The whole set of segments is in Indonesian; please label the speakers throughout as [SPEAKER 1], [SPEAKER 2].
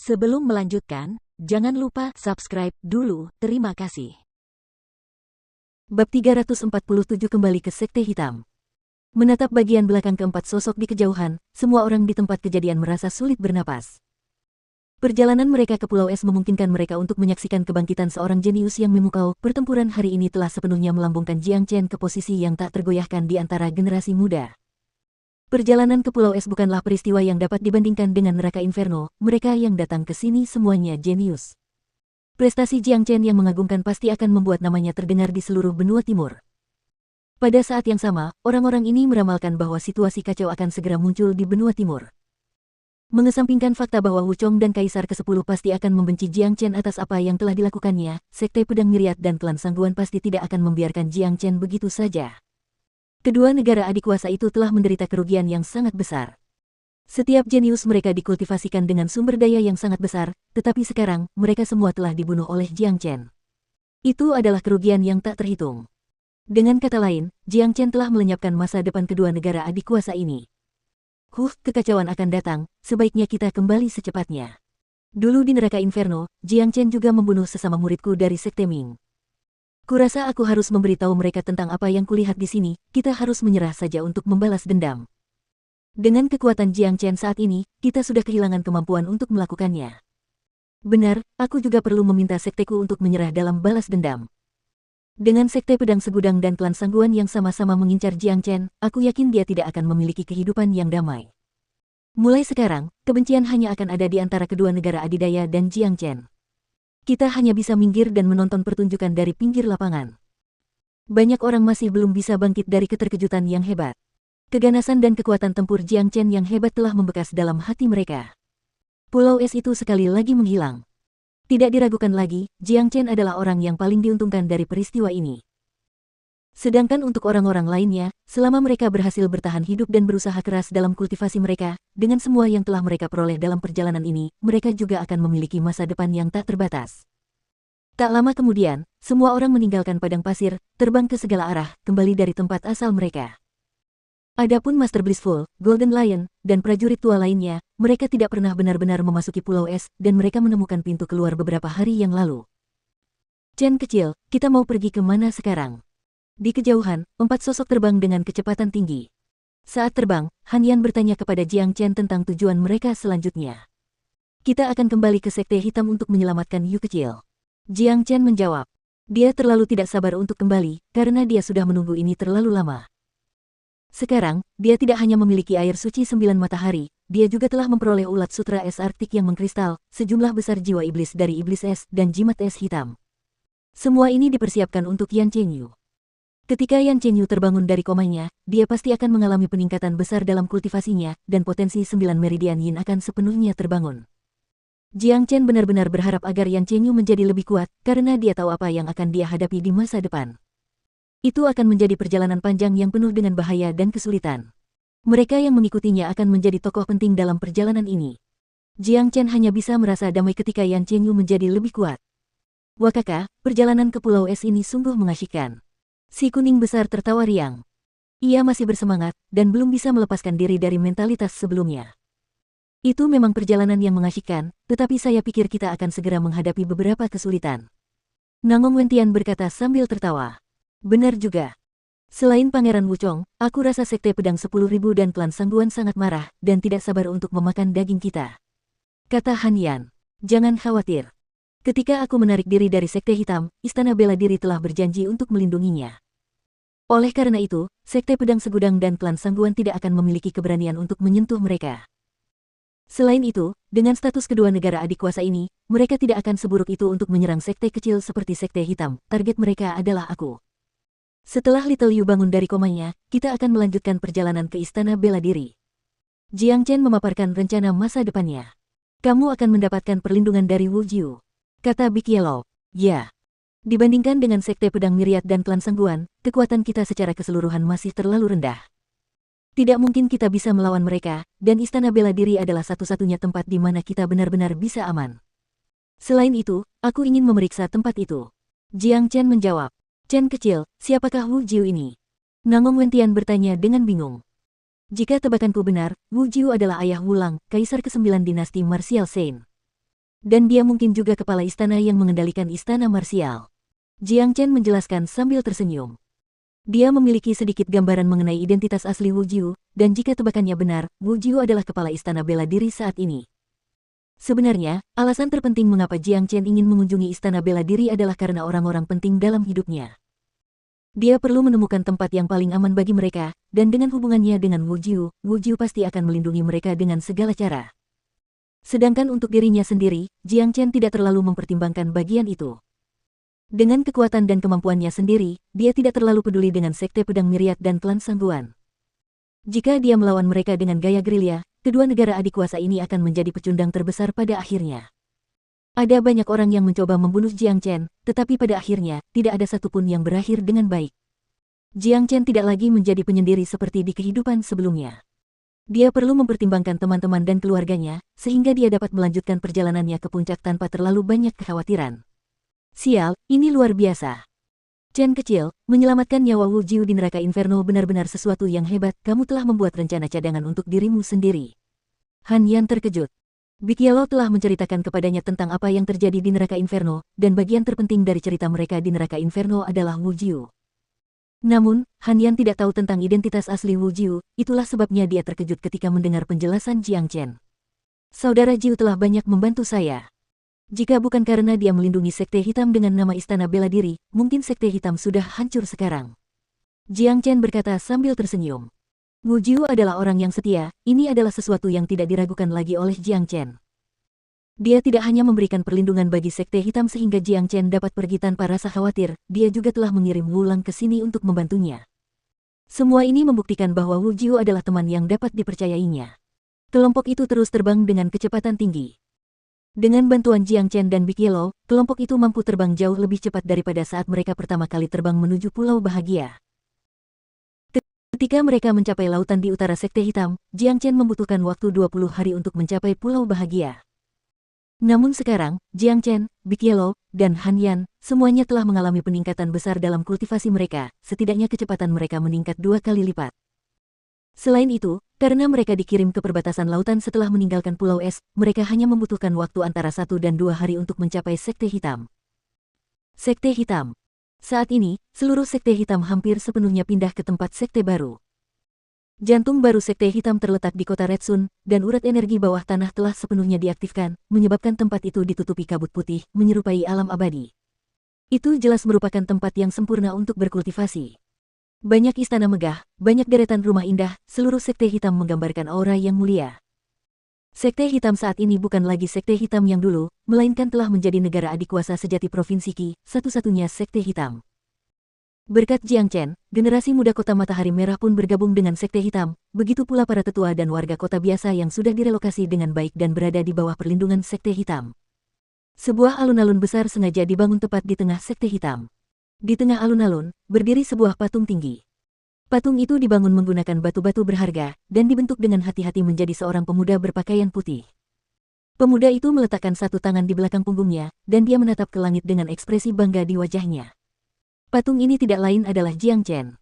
[SPEAKER 1] Sebelum melanjutkan, jangan lupa subscribe dulu, terima kasih.
[SPEAKER 2] Bab 347 kembali ke Sekte Hitam. Menatap bagian belakang keempat sosok di kejauhan, semua orang di tempat kejadian merasa sulit bernapas. Perjalanan mereka ke Pulau Es memungkinkan mereka untuk menyaksikan kebangkitan seorang jenius yang memukau. Pertempuran hari ini telah sepenuhnya melambungkan Jiang Chen ke posisi yang tak tergoyahkan di antara generasi muda. Perjalanan ke Pulau Es bukanlah peristiwa yang dapat dibandingkan dengan neraka inferno. Mereka yang datang ke sini semuanya jenius. Prestasi Jiang Chen yang mengagumkan pasti akan membuat namanya terdengar di seluruh benua timur. Pada saat yang sama, orang-orang ini meramalkan bahwa situasi kacau akan segera muncul di benua timur. Mengesampingkan fakta bahwa Wu Chong dan Kaisar ke-10 pasti akan membenci Jiang Chen atas apa yang telah dilakukannya, Sekte Pedang Myriad dan klan Sangguan pasti tidak akan membiarkan Jiang Chen begitu saja. Kedua negara adik kuasa itu telah menderita kerugian yang sangat besar. Setiap jenius mereka dikultivasikan dengan sumber daya yang sangat besar, tetapi sekarang, mereka semua telah dibunuh oleh Jiang Chen. Itu adalah kerugian yang tak terhitung. Dengan kata lain, Jiang Chen telah melenyapkan masa depan kedua negara adik kuasa ini. Kekacauan akan datang, sebaiknya kita kembali secepatnya. Dulu di neraka inferno, Jiang Chen juga membunuh sesama muridku dari Sekte Ming. Kurasa aku harus memberitahu mereka tentang apa yang kulihat di sini. Kita harus menyerah saja untuk membalas dendam. Dengan kekuatan Jiang Chen saat ini, kita sudah kehilangan kemampuan untuk melakukannya. Benar, aku juga perlu meminta sekteku untuk menyerah dalam balas dendam. Dengan Sekte Pedang Segudang dan klan Sangguan yang sama-sama mengincar Jiang Chen, aku yakin dia tidak akan memiliki kehidupan yang damai. Mulai sekarang, kebencian hanya akan ada di antara kedua negara adidaya dan Jiang Chen. Kita hanya bisa minggir dan menonton pertunjukan dari pinggir lapangan. Banyak orang masih belum bisa bangkit dari keterkejutan yang hebat. Keganasan dan kekuatan tempur Jiang Chen yang hebat telah membekas dalam hati mereka. Pulau Es itu sekali lagi menghilang. Tidak diragukan lagi, Jiang Chen adalah orang yang paling diuntungkan dari peristiwa ini. Sedangkan untuk orang-orang lainnya, selama mereka berhasil bertahan hidup dan berusaha keras dalam kultivasi mereka, dengan semua yang telah mereka peroleh dalam perjalanan ini, mereka juga akan memiliki masa depan yang tak terbatas. Tak lama kemudian, semua orang meninggalkan padang pasir, terbang ke segala arah, kembali dari tempat asal mereka. Adapun Master Blissful, Golden Lion, dan prajurit tua lainnya, mereka tidak pernah benar-benar memasuki Pulau Es, dan mereka menemukan pintu keluar beberapa hari yang lalu. Chen kecil, kita mau pergi ke mana sekarang? Di kejauhan, 4 sosok terbang dengan kecepatan tinggi. Saat terbang, Han Yan bertanya kepada Jiang Chen tentang tujuan mereka selanjutnya. Kita akan kembali ke Sekte Hitam untuk menyelamatkan Yu kecil. Jiang Chen menjawab. Dia terlalu tidak sabar untuk kembali, karena dia sudah menunggu ini terlalu lama. Sekarang, dia tidak hanya memiliki air suci 9 matahari, dia juga telah memperoleh ulat sutra es Arktik yang mengkristal, sejumlah besar jiwa iblis dari iblis es, dan jimat es hitam. Semua ini dipersiapkan untuk Yan Chenyu. Ketika Yan Chenyu terbangun dari komanya, dia pasti akan mengalami peningkatan besar dalam kultivasinya, dan potensi 9 meridian yin akan sepenuhnya terbangun. Jiang Chen benar-benar berharap agar Yan Chenyu menjadi lebih kuat, karena dia tahu apa yang akan dia hadapi di masa depan. Itu akan menjadi perjalanan panjang yang penuh dengan bahaya dan kesulitan. Mereka yang mengikutinya akan menjadi tokoh penting dalam perjalanan ini. Jiang Chen hanya bisa merasa damai ketika Yan Chenyu menjadi lebih kuat. Wah kakak, perjalanan ke Pulau Es ini sungguh mengasyikkan. Si kuning besar tertawa riang. Ia masih bersemangat, dan belum bisa melepaskan diri dari mentalitas sebelumnya. Itu memang perjalanan yang mengasyikkan, tetapi saya pikir kita akan segera menghadapi beberapa kesulitan. Nangong Wentian berkata sambil tertawa. Benar juga. Selain Pangeran Wu Chong, aku rasa Sekte Pedang 10.000 dan klan Sangguan sangat marah, dan tidak sabar untuk memakan daging kita. Kata Han Yan. Jangan khawatir. Ketika aku menarik diri dari Sekte Hitam, Istana Bela Diri telah berjanji untuk melindunginya. Oleh karena itu, Sekte Pedang Segudang dan klan Sangguan tidak akan memiliki keberanian untuk menyentuh mereka. Selain itu, dengan status kedua negara adik kuasa ini, mereka tidak akan seburuk itu untuk menyerang sekte kecil seperti Sekte Hitam. Target mereka adalah aku. Setelah Little Yu bangun dari komanya, kita akan melanjutkan perjalanan ke Istana Bela Diri. Jiang Chen memaparkan rencana masa depannya. Kamu akan mendapatkan perlindungan dari Wu Jiu. Kata Big Yellow. Ya. Dibandingkan dengan Sekte Pedang Myriad dan klan Sangguan, kekuatan kita secara keseluruhan masih terlalu rendah. Tidak mungkin kita bisa melawan mereka, dan Istana Bela Diri adalah satu-satunya tempat di mana kita benar-benar bisa aman. Selain itu, aku ingin memeriksa tempat itu. Jiang Chen menjawab. Chen kecil, siapakah Wu Jiu ini? Nangong Wentian bertanya dengan bingung. Jika tebakanku benar, Wu Jiu adalah ayah Wu Lang, Kaisar ke-9 dinasti Martial Saint. Dan dia mungkin juga kepala istana yang mengendalikan istana marsial. Jiang Chen menjelaskan sambil tersenyum. Dia memiliki sedikit gambaran mengenai identitas asli Wu Jiu, dan jika tebakannya benar, Wu Jiu adalah kepala istana bela diri saat ini. Sebenarnya, alasan terpenting mengapa Jiang Chen ingin mengunjungi istana bela diri adalah karena orang-orang penting dalam hidupnya. Dia perlu menemukan tempat yang paling aman bagi mereka, dan dengan hubungannya dengan Wu Jiu pasti akan melindungi mereka dengan segala cara. Sedangkan untuk dirinya sendiri, Jiang Chen tidak terlalu mempertimbangkan bagian itu. Dengan kekuatan dan kemampuannya sendiri, dia tidak terlalu peduli dengan sekte pedang Myriad dan klan Sangguan. Jika dia melawan mereka dengan gaya gerilya, kedua negara adik kuasa ini akan menjadi pecundang terbesar pada akhirnya. Ada banyak orang yang mencoba membunuh Jiang Chen, tetapi pada akhirnya, tidak ada satupun yang berakhir dengan baik. Jiang Chen tidak lagi menjadi penyendiri seperti di kehidupan sebelumnya. Dia perlu mempertimbangkan teman-teman dan keluarganya, sehingga dia dapat melanjutkan perjalanannya ke puncak tanpa terlalu banyak kekhawatiran. Sial, ini luar biasa. Chen kecil, menyelamatkan nyawa Wu Jiu di neraka inferno benar-benar sesuatu yang hebat. Kamu telah membuat rencana cadangan untuk dirimu sendiri. Han Yan terkejut. Bikielo telah menceritakan kepadanya tentang apa yang terjadi di neraka inferno, dan bagian terpenting dari cerita mereka di neraka inferno adalah Wu Jiu. Namun, Han Yan tidak tahu tentang identitas asli Wu Jiu, itulah sebabnya dia terkejut ketika mendengar penjelasan Jiang Chen. Saudara Jiu telah banyak membantu saya. Jika bukan karena dia melindungi Sekte Hitam dengan nama Istana Bela Diri, mungkin Sekte Hitam sudah hancur sekarang. Jiang Chen berkata sambil tersenyum. Wu Jiu adalah orang yang setia, ini adalah sesuatu yang tidak diragukan lagi oleh Jiang Chen. Dia tidak hanya memberikan perlindungan bagi Sekte Hitam sehingga Jiang Chen dapat pergi tanpa rasa khawatir, dia juga telah mengirim Wu Lang ke sini untuk membantunya. Semua ini membuktikan bahwa Wu Jiu adalah teman yang dapat dipercayainya. Kelompok itu terus terbang dengan kecepatan tinggi. Dengan bantuan Jiang Chen dan Bikielo, kelompok itu mampu terbang jauh lebih cepat daripada saat mereka pertama kali terbang menuju Pulau Bahagia. Ketika mereka mencapai lautan di utara Sekte Hitam, Jiang Chen membutuhkan waktu 20 hari untuk mencapai Pulau Bahagia. Namun sekarang, Jiang Chen, Bikielo, dan Han Yan, semuanya telah mengalami peningkatan besar dalam kultivasi mereka, setidaknya kecepatan mereka meningkat 2 kali lipat. Selain itu, karena mereka dikirim ke perbatasan lautan setelah meninggalkan Pulau Es, mereka hanya membutuhkan waktu antara 1 dan 2 hari untuk mencapai Sekte Hitam. Sekte Hitam. Saat ini, seluruh Sekte Hitam hampir sepenuhnya pindah ke tempat sekte baru. Jantung baru Sekte Hitam terletak di kota Red Sun, dan urat energi bawah tanah telah sepenuhnya diaktifkan, menyebabkan tempat itu ditutupi kabut putih, menyerupai alam abadi. Itu jelas merupakan tempat yang sempurna untuk berkultivasi. Banyak istana megah, banyak deretan rumah indah, seluruh Sekte Hitam menggambarkan aura yang mulia. Sekte Hitam saat ini bukan lagi Sekte Hitam yang dulu, melainkan telah menjadi negara adikuasa sejati Provinsi Qi, satu-satunya Sekte Hitam. Berkat Jiang Chen, generasi muda kota Matahari Merah pun bergabung dengan Sekte Hitam, begitu pula para tetua dan warga kota biasa yang sudah direlokasi dengan baik dan berada di bawah perlindungan Sekte Hitam. Sebuah alun-alun besar sengaja dibangun tepat di tengah Sekte Hitam. Di tengah alun-alun, berdiri sebuah patung tinggi. Patung itu dibangun menggunakan batu-batu berharga, dan dibentuk dengan hati-hati menjadi seorang pemuda berpakaian putih. Pemuda itu meletakkan satu tangan di belakang punggungnya, dan dia menatap ke langit dengan ekspresi bangga di wajahnya. Patung ini tidak lain adalah Jiang Chen.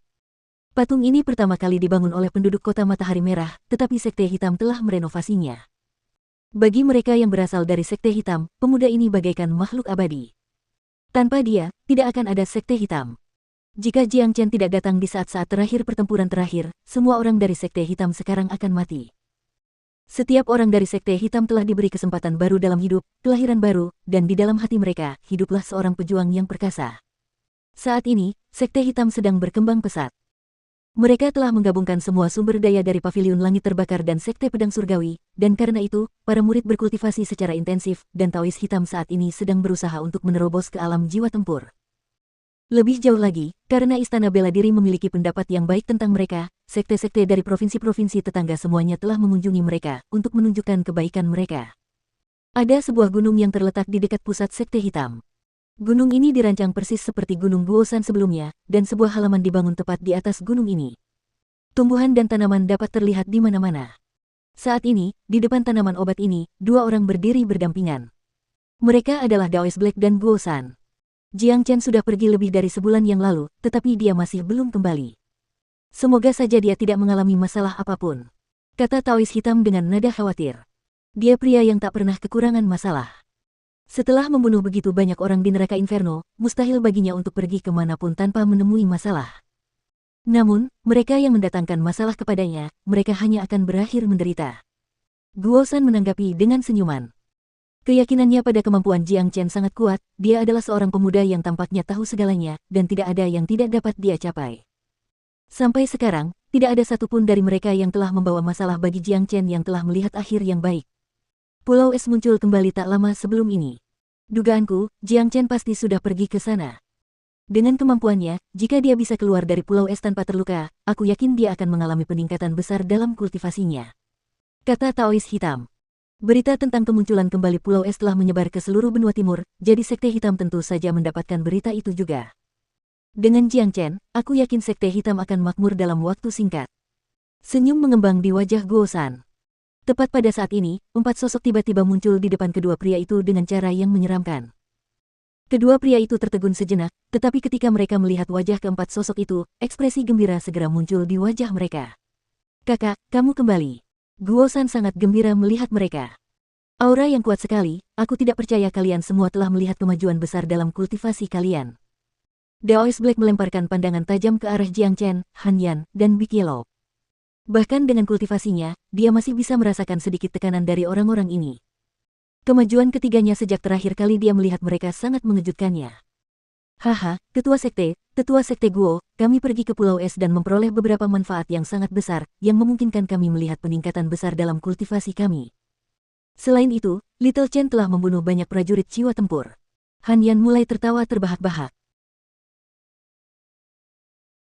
[SPEAKER 2] Patung ini pertama kali dibangun oleh penduduk kota Matahari Merah, tetapi Sekte Hitam telah merenovasinya. Bagi mereka yang berasal dari Sekte Hitam, pemuda ini bagaikan makhluk abadi. Tanpa dia, tidak akan ada Sekte Hitam. Jika Jiang Chen tidak datang di saat-saat terakhir pertempuran terakhir, semua orang dari Sekte Hitam sekarang akan mati. Setiap orang dari Sekte Hitam telah diberi kesempatan baru dalam hidup, kelahiran baru, dan di dalam hati mereka, hiduplah seorang pejuang yang perkasa. Saat ini, Sekte Hitam sedang berkembang pesat. Mereka telah menggabungkan semua sumber daya dari Paviliun Langit Terbakar dan Sekte Pedang Surgawi, dan karena itu, para murid berkultivasi secara intensif, dan Taois Hitam saat ini sedang berusaha untuk menerobos ke alam jiwa tempur. Lebih jauh lagi, karena Istana Bela Diri memiliki pendapat yang baik tentang mereka, sekte-sekte dari provinsi-provinsi tetangga semuanya telah mengunjungi mereka, untuk menunjukkan kebaikan mereka. Ada sebuah gunung yang terletak di dekat pusat Sekte Hitam. Gunung ini dirancang persis seperti Gunung Guosan sebelumnya, dan sebuah halaman dibangun tepat di atas gunung ini. Tumbuhan dan tanaman dapat terlihat di mana-mana. Saat ini, di depan tanaman obat ini, 2 orang berdiri berdampingan. Mereka adalah Daois Black dan Guosan. Jiang Chen sudah pergi lebih dari sebulan yang lalu, tetapi dia masih belum kembali. Semoga saja dia tidak mengalami masalah apapun, kata Taois Hitam dengan nada khawatir. Dia pria yang tak pernah kekurangan masalah. Setelah membunuh begitu banyak orang di neraka Inferno, mustahil baginya untuk pergi kemanapun tanpa menemui masalah. Namun, mereka yang mendatangkan masalah kepadanya, mereka hanya akan berakhir menderita. Guo San menanggapi dengan senyuman. Keyakinannya pada kemampuan Jiang Chen sangat kuat, dia adalah seorang pemuda yang tampaknya tahu segalanya, dan tidak ada yang tidak dapat dia capai. Sampai sekarang, tidak ada satupun dari mereka yang telah membawa masalah bagi Jiang Chen yang telah melihat akhir yang baik. Pulau Es muncul kembali tak lama sebelum ini. Dugaanku, Jiang Chen pasti sudah pergi ke sana. Dengan kemampuannya, jika dia bisa keluar dari Pulau Es tanpa terluka, aku yakin dia akan mengalami peningkatan besar dalam kultivasinya. Kata Taois Hitam. Berita tentang kemunculan kembali Pulau Es telah menyebar ke seluruh benua timur, jadi Sekte Hitam tentu saja mendapatkan berita itu juga. Dengan Jiang Chen, aku yakin Sekte Hitam akan makmur dalam waktu singkat. Senyum mengembang di wajah Guo San. Tepat pada saat ini, 4 sosok tiba-tiba muncul di depan kedua pria itu dengan cara yang menyeramkan. Kedua pria itu tertegun sejenak, tetapi ketika mereka melihat wajah keempat sosok itu, ekspresi gembira segera muncul di wajah mereka. Kakak, kamu kembali. Guo San sangat gembira melihat mereka. Aura yang kuat sekali, aku tidak percaya kalian semua telah melihat kemajuan besar dalam kultivasi kalian. Daois Black melemparkan pandangan tajam ke arah Jiang Chen, Han Yan, dan Big Yellow. Bahkan dengan kultivasinya, dia masih bisa merasakan sedikit tekanan dari orang-orang ini. Kemajuan ketiganya sejak terakhir kali dia melihat mereka sangat mengejutkannya. Haha, Tetua Sekte Guo, kami pergi ke Pulau Es dan memperoleh beberapa manfaat yang sangat besar, yang memungkinkan kami melihat peningkatan besar dalam kultivasi kami. Selain itu, Little Chen telah membunuh banyak prajurit jiwa tempur. Han Yan mulai tertawa terbahak-bahak.